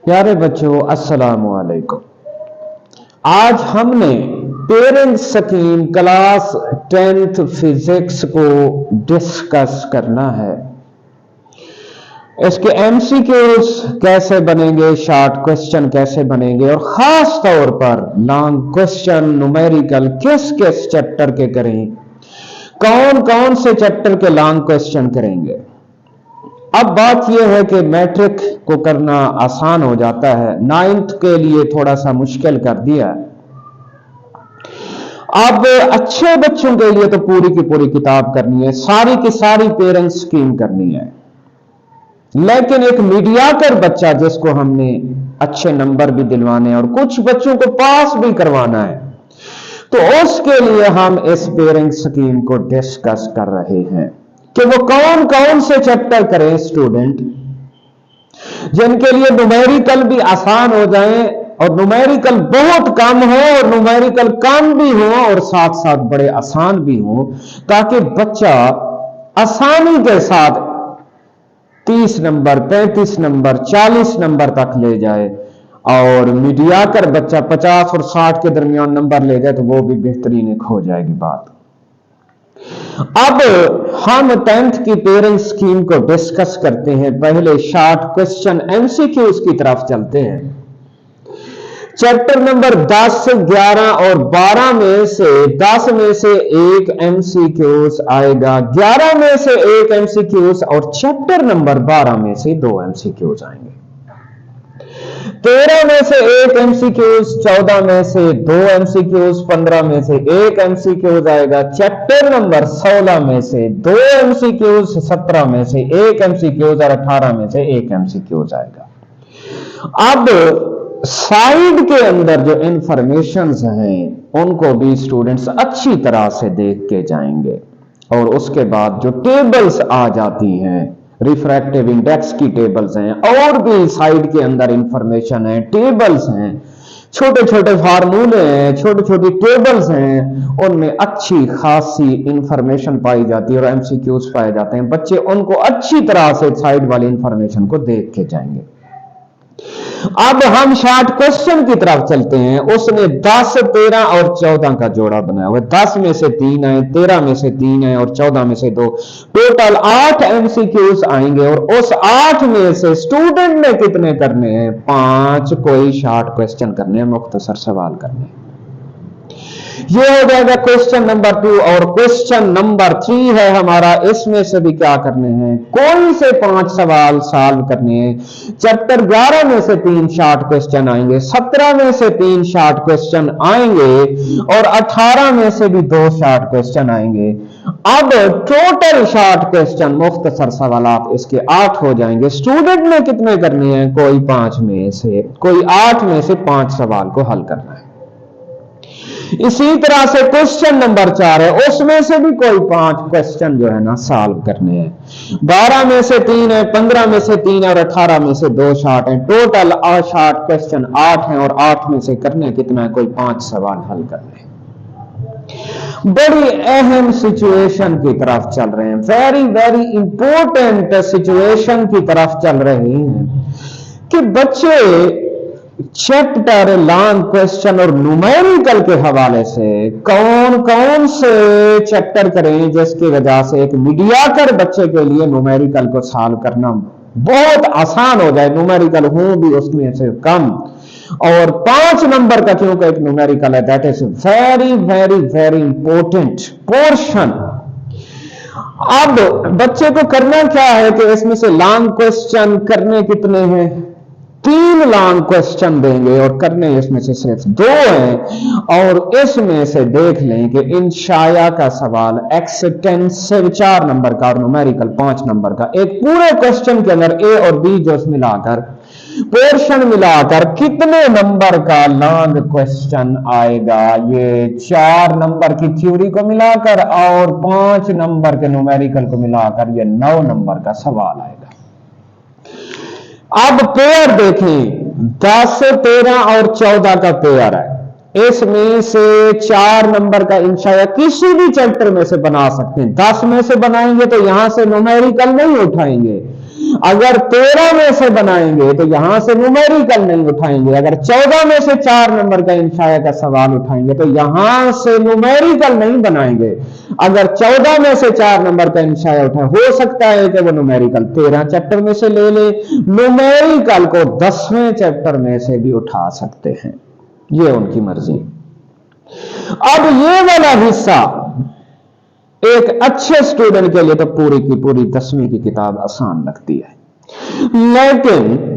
प्यारे बच्चों, अस्सलाम वालेकुम। आज हमने parent scheme class 10th physics को डिस्कस करना है। इसके एमसीक्यूज कैसे बनेंगे, शॉर्ट क्वेश्चन कैसे बनेंगे और खास तौर पर लॉन्ग क्वेश्चन न्यूमेरिकल किस किस चैप्टर के करें, कौन कौन से चैप्टर के लॉन्ग क्वेश्चन करेंगे। अब बात यह है कि मैट्रिक को करना आसान हो जाता है, 9th के लिए थोड़ा सा मुश्किल कर दिया। अब अच्छे बच्चों के लिए तो पूरी की पूरी किताब करनी है, सारी की सारी पेरेंट स्कीम करनी है। लेकिन एक मीडियाकर बच्चा जिसको हमने अच्छे नंबर भी दिलवाने हैं और कुछ बच्चों को पास भी करवाना है, तो उसके लिए हम इस पेरेंट स्कीम को डिस्कस कर रहे हैं कि वो कौन कौन से चैप्टर करें स्टूडेंट, जिनके लिए न्यूमेरिकल भी आसान हो जाए और न्यूमेरिकल बहुत कम हो और न्यूमेरिकल कम भी हो और साथ साथ बड़े आसान भी हो, ताकि बच्चा आसानी के साथ 30 नंबर 35 नंबर 40 नंबर तक ले जाए और मीडियाकर बच्चा 50 और 60 के दरमियान नंबर ले जाए तो वो भी बेहतरीन एक हो जाएगी बात। अब हम 10th की पेरेंट स्कीम को डिस्कस करते हैं। पहले शॉर्ट क्वेश्चन एमसीक्यूज की तरफ चलते हैं। चैप्टर नंबर 10, 11 और 12 में से 10 में से एक एमसीक्यूज आएगा, 11 में से एक एमसीक्यूज और चैप्टर नंबर 12 में से 2 एमसीक्यूज आएंगे। 13 में से एक एमसीक्यूज, 14 में से 2 एमसीक्यूज, 15 में से एक एमसीक्यूज आएगा। चैप्टर नंबर 16 में से 2 एमसीक्यूज, 17 में से एक एमसीक्यूज और 18 में से एक एमसीक्यूज आएगा। अब साइड के अंदर जो इंफॉर्मेशंस हैं उनको भी स्टूडेंट्स अच्छी तरह से देख के जाएंगे और उसके बाद जो टेबल्स आ जाती हैं, रिफ्रैक्टिव इंडेक्स की टेबल्स हैं और भी साइड के अंदर इंफॉर्मेशन है, टेबल्स हैं, छोटे छोटे फार्मूले हैं, छोटी छोटी टेबल्स हैं, उनमें अच्छी खासी इंफॉर्मेशन पाई जाती है और एमसीक्यूज पाए जाते हैं। बच्चे उनको अच्छी तरह से साइड वाली इंफॉर्मेशन को देख के जाएंगे। अब हम शॉर्ट क्वेश्चन की तरफ चलते हैं। उसने 10, 13 और 14 का जोड़ा बनाया हुआ है। 10 में से 3 आए, 13 में से 3 आए और 14 में से 2, टोटल 8 एमसीक्यूज आएंगे और उस 8 में से स्टूडेंट ने कितने करने हैं? 5 कोई शॉर्ट क्वेश्चन करने हैं, मुख्तसर सवाल करने हैं। ये हो जाएगा क्वेश्चन नंबर 2 और क्वेश्चन नंबर 3 है हमारा। इसमें से भी क्या करने हैं? कोई से 5 सवाल सॉल्व करने हैं। चैप्टर 11 में से 3 शॉर्ट क्वेश्चन आएंगे, 17 में से 3 शॉर्ट क्वेश्चन आएंगे और 18 में से भी 2 शॉर्ट क्वेश्चन आएंगे। अब टोटल शॉर्ट क्वेश्चन मुख्तसर सवालात इसके 8 हो जाएंगे। स्टूडेंट ने कितने करने हैं? कोई 5 में से, कोई 8 में से 5 सवाल को हल करना है। इसी तरह से क्वेश्चन नंबर 4 है, उसमें से भी कोई 5 क्वेश्चन जो है ना सॉल्व करने हैं। 12 में से 3 है, 15 में से 3 और 18 में से 2 शॉर्ट है। टोटल शॉर्ट क्वेश्चन 8 हैं और 8 में से करने कितना है? कोई 5 सवाल हल करने हैं। बड़ी अहम सिचुएशन की तरफ चल रहे हैं, वेरी वेरी इंपॉर्टेंट सिचुएशन की तरफ चल रहे हैं कि बच्चे चैप्टर लॉन्ग क्वेश्चन और न्यूमेरिकल के हवाले से कौन कौन से चैप्टर करें जिसकी वजह से एक मीडियाकर बच्चे के लिए न्यूमेरिकल को सॉल्व करना बहुत आसान हो जाए। न्यूमेरिकल हो भी उसमें से कम और 5 नंबर का क्योंकि एक न्यूमेरिकल है, that is very very very important portion. अब बच्चे को करना क्या है कि इसमें से लॉन्ग क्वेश्चन करने कितने हैं? 3 लॉन्ग क्वेश्चन देंगे और करने इसमें से सिर्फ 2 हैं और इसमें से देख लें कि इंशाया का सवाल एक्सटेंसिव 4 नंबर का और न्यूमेरिकल 5 नंबर का, एक पूरे क्वेश्चन के अंदर ए और बी जो मिलाकर पोर्शन मिलाकर कितने नंबर का लॉन्ग क्वेश्चन आएगा? ये 4 नंबर की थ्योरी को मिलाकर और 5 नंबर के न्यूमेरिकल को मिलाकर ये 9 नंबर का सवाल आएगा। अब पेयर देखें, 10, 13 और 14 का पेयर है। इसमें से 4 नंबर का इंशाया किसी भी चैप्टर में से बना सकते हैं। 10 में से बनाएंगे तो यहां से न्यूमेरिकल नहीं उठाएंगे, अगर 13 में से बनाएंगे तो यहां से न्यूमेरिकल नहीं उठाएंगे, अगर 14 में से 4 नंबर का इंशाया का सवाल उठाएंगे तो यहां से न्यूमेरिकल नहीं बनाएंगे। अगर 14 में से 4 नंबर का इंशाया उठाए, हो सकता है कि वो न्यूमेरिकल 13 चैप्टर में से ले ले, न्यूमेरिकल को 10वें चैप्टर में से भी उठा सकते हैं, ये उनकी मर्जी। अब ये वाला हिस्सा एक अच्छे स्टूडेंट के लिए तो पूरी की पूरी 10वीं की किताब आसान लगती है, लेकिन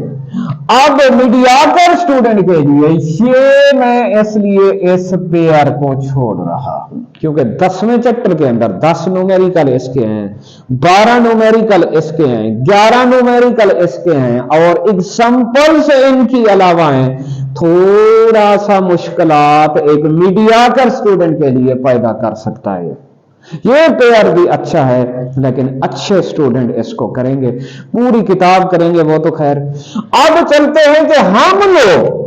अब मीडियाकर स्टूडेंट के लिए ये मैं इसलिए इस पेयर को छोड़ रहा हूं क्योंकि 10वें चैप्टर के अंदर 10 न्यूमेरिकल इसके हैं, 12 न्यूमेरिकल इसके हैं, 11 न्यूमेरिकल इसके हैं और एग्जाम्पल से इनकी अलावा हैं। थोड़ा सा मुश्किलात एक मीडियाकर स्टूडेंट के लिए पैदा कर सकता है। ये पेयर भी अच्छा है, लेकिन अच्छे स्टूडेंट इसको करेंगे, पूरी किताब करेंगे वो तो खैर। अब चलते हैं कि हम लोग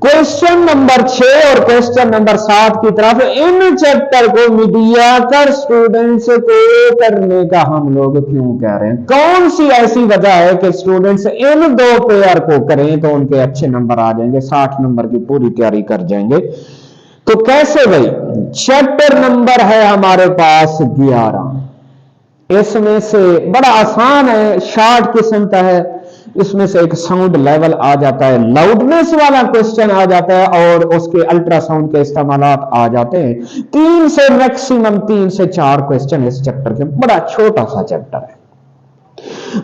क्वेश्चन नंबर 6 और क्वेश्चन नंबर 7 की तरफ, इन चैप्टर को मीडियाकर स्टूडेंट्स को करने का हम लोग क्यों कह रहे हैं, कौन सी ऐसी वजह है कि स्टूडेंट्स इन 2 पेयर को करें तो उनके अच्छे नंबर आ जाएंगे, 60 नंबर की पूरी तैयारी कर जाएंगे। तो कैसे भाई, चैप्टर नंबर है हमारे पास 11, इसमें से बड़ा आसान है, शॉर्ट किस्म का है, इसमें से एक साउंड लेवल आ जाता है, लाउडनेस वाला क्वेश्चन आ जाता है और उसके अल्ट्रासाउंड के इस्तेमालात आ जाते हैं। 3 से मैक्सिमम 3 से 4 क्वेश्चन इस चैप्टर के, बड़ा छोटा सा चैप्टर है।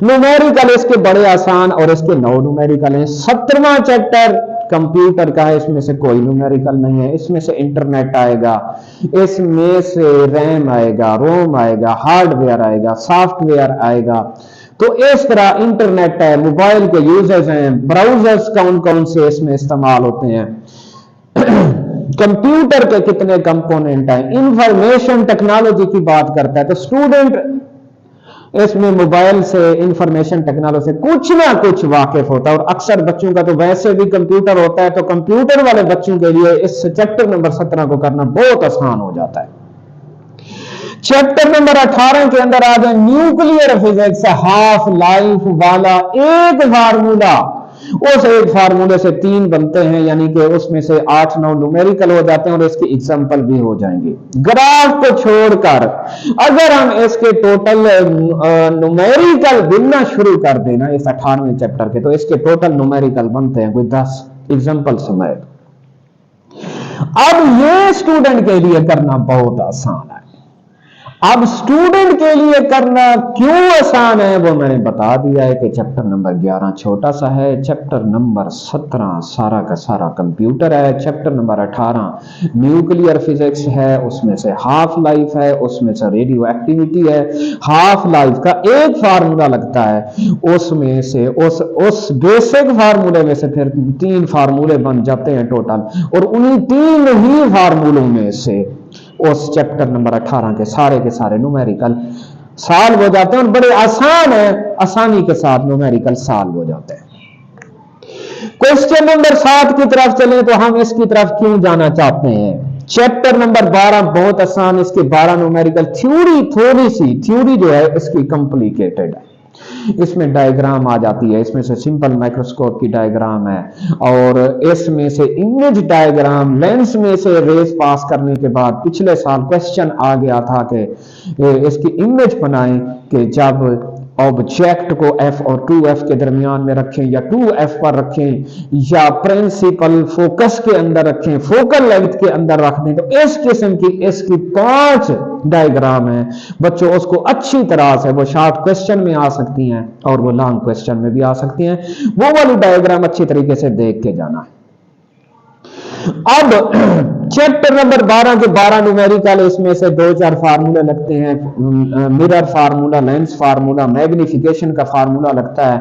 न्यूमेरिकल इसके बड़े आसान और इसके 9 न्यूमेरिकल हैं। 17वां चैप्टर कंप्यूटर का है, इसमें से कोई न्यूमेरिकल नहीं है, इसमें से इंटरनेट आएगा, इसमें से रैम आएगा, रोम आएगा, हार्डवेयर आएगा, सॉफ्टवेयर आएगा। तो इस तरह इंटरनेट है, मोबाइल के यूजर्स हैं, ब्राउजर्स कौन कौन से इसमें इस्तेमाल होते हैं, कंप्यूटर के कितने कंपोनेंट हैं, इंफॉर्मेशन टेक्नोलॉजी की बात करता है। तो स्टूडेंट इसमें मोबाइल से, इंफॉर्मेशन टेक्नोलॉजी से कुछ ना कुछ वाकिफ होता है और अक्सर बच्चों का तो वैसे भी कंप्यूटर होता है, तो कंप्यूटर वाले बच्चों के लिए इस चैप्टर नंबर 17 को करना बहुत आसान हो जाता है। चैप्टर नंबर 18 के अंदर आ जाए न्यूक्लियर फिजिक्स, हाफ लाइफ वाला एक फार्मूला, उस एक फार्मूले से 3 बनते हैं, यानी कि उसमें से 8-9 न्यूमेरिकल हो जाते हैं और इसकी एग्जांपल भी हो जाएंगे। ग्राफ को छोड़कर अगर हम इसके टोटल न्यूमेरिकल गिनना शुरू कर देना इस 18वें चैप्टर के, तो इसके टोटल न्यूमेरिकल बनते हैं कोई 10 एग्जांपल समेत। अब ये स्टूडेंट के लिए करना बहुत आसान है। अब स्टूडेंट के लिए करना क्यों आसान है वो मैंने बता दिया है कि चैप्टर नंबर 11 छोटा सा है, चैप्टर नंबर 17 सारा का सारा कंप्यूटर है, चैप्टर नंबर 18 न्यूक्लियर फिजिक्स है, उसमें से हाफ लाइफ है, उसमें से रेडियो एक्टिविटी है। हाफ लाइफ का एक फार्मूला लगता है, उसमें से उस बेसिक फार्मूले में से फिर 3 फार्मूले बन जाते हैं टोटल, और उन्हीं 3 ही फार्मूलों में से उस चैप्टर नंबर 18 के सारे न्यूमेरिकल सॉल्व हो जाते हैं और बड़े आसान है, आसानी के साथ न्यूमेरिकल सॉल्व हो जाते हैं। क्वेश्चन नंबर 7 की तरफ चलें तो हम इसकी तरफ क्यों जाना चाहते हैं। चैप्टर नंबर 12 बहुत आसान, इसके 12 न्यूमेरिकल, थ्योरी जो है इसकी कॉम्प्लिकेटेड है, इसमें डायग्राम आ जाती है, इसमें से सिंपल माइक्रोस्कोप की डायग्राम है और इसमें से इमेज डायग्राम, लेंस में से रेस पास करने के बाद पिछले साल क्वेश्चन आ गया था कि इसकी इमेज बनाएं कि जब ऑब्जेक्ट को F और 2F के दरमियान में रखें या 2F पर रखें या प्रिंसिपल फोकस के अंदर रखें, फोकल लेंथ के अंदर रख दें, तो इस किस्म की इसकी 5 डायग्राम है बच्चों। उसको अच्छी तरह से, वो शॉर्ट क्वेश्चन में आ सकती हैं और वो लॉन्ग क्वेश्चन में भी आ सकती हैं, वो वाली डायग्राम अच्छी तरीके से देख के जाना है। अब चैप्टर नंबर 12 के 12 न्यूमेरिकल, इसमें से 2-4 फार्मूले लगते हैं, mirror formula, lens formula, magnification का फार्मूला लगता है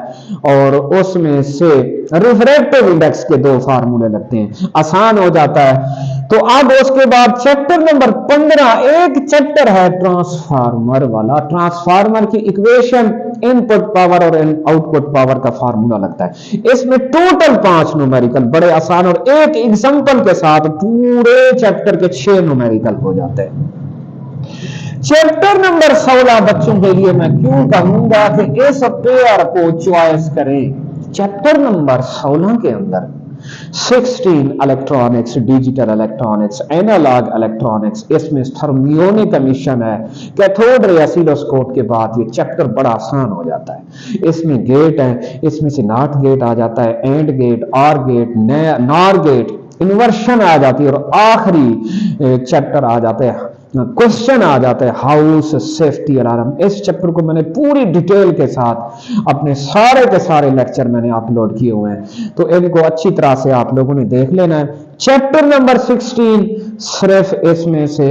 और उसमें से रिफ्रैक्टिव इंडेक्स के 2 फार्मूले लगते हैं, आसान हो जाता है। तो अब उसके बाद चैप्टर नंबर 15 एक चैप्टर है ट्रांसफार्मर वाला, ट्रांसफार्मर की इक्वेशन, इनपुट पावर और आउटपुट पावर का फार्मूला लगता है। इसमें टोटल 5 न्यूमेरिकल बड़े आसान और एक एग्जांपल के साथ पूरे चैप्टर के 6 न्यूमेरिकल हो जाते हैं। चैप्टर नंबर 16 बच्चों के लिए मैं क्यों कहूंगा कि इस पेयर को चॉइस करें। चैप्टर नंबर 16 के अंदर 16 electronics, digital electronics, analogue electronics, इसमें थर्मियोनिक एमिशन है, कैथोड रे ऑसिलोस्कोप के बाद ये चैप्टर बड़ा आसान हो जाता है। इसमें गेट है, इसमें से नॉट गेट आ जाता है, and gate, or gate, nor gate, inversion आ जाती है, और आखिरी चैप्टर आ जाता है, क्वेश्चन आ जाता है हाउस सेफ्टी अलार्म। इस चैप्टर को मैंने पूरी डिटेल के साथ अपने सारे के सारे लेक्चर मैंने अपलोड किए हुए हैं, तो इनको अच्छी तरह से आप लोगों ने देख लेना है। चैप्टर नंबर 16 सिर्फ इसमें से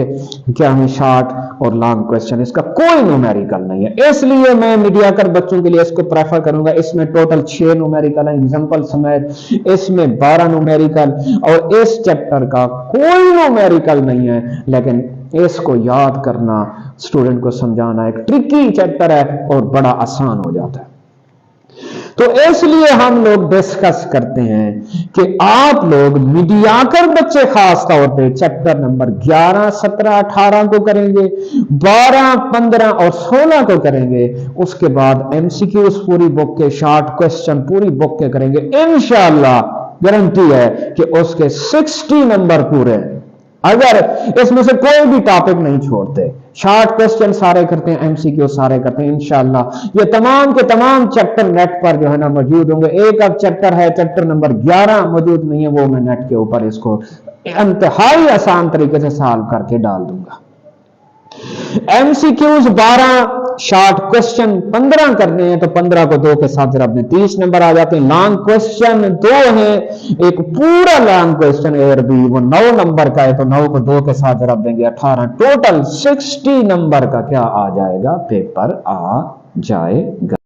क्या है शॉर्ट और लॉन्ग क्वेश्चन, इसका कोई न्यूमेरिकल नहीं है, इसलिए मैं मीडियाकर बच्चों के लिए इसको प्रेफर करूंगा। इसमें टोटल 6 न्यूमेरिकल है एग्जांपल समेत, इसमें 12 न्यूमेरिकल, और इस चैप्टर का कोई न्यूमेरिकल नहीं है, लेकिन इसको याद करना, स्टूडेंट को समझाना एक ट्रिकी चैप्टर है और बड़ा आसान हो जाता है। तो इसलिए हम लोग डिस्कस करते हैं कि आप लोग मीडियाकर बच्चे खास तौर पे चैप्टर नंबर 11, 17, 18 को करेंगे, 12, 15 और 16 को करेंगे। उसके बाद एमसीक्यूज पूरी बुक के, शॉर्ट क्वेश्चन पूरी बुक के करेंगे। इंशाअल्लाह गारंटी है कि उसके 60 नंबर पूरे, अगर इसमें से कोई भी टॉपिक नहीं छोड़ते, शॉर्ट क्वेश्चन सारे करते हैं, एमसीक्यू सारे करते हैं, इंशाल्लाह ये तमाम के तमाम चैप्टर नेट पर जो है ना मौजूद होंगे। एक अब चैप्टर है, चैप्टर नंबर 11 मौजूद नहीं है, वो मैं नेट के ऊपर इसको इंतहाई आसान तरीके से सॉल्व करके डाल दूंगा। एमसीक्यूज 12, शॉर्ट क्वेश्चन 15 करने हैं, तो 15 को 2 के साथ जब 30 नंबर आ जाते हैं। लॉन्ग क्वेश्चन 2 है, एक पूरा लॉन्ग क्वेश्चन ए और बी वो 9 नंबर का है, तो 9 को 2 के साथ जब देंगे 18, टोटल 60 नंबर का क्या आ जाएगा, पेपर आ जाएगा।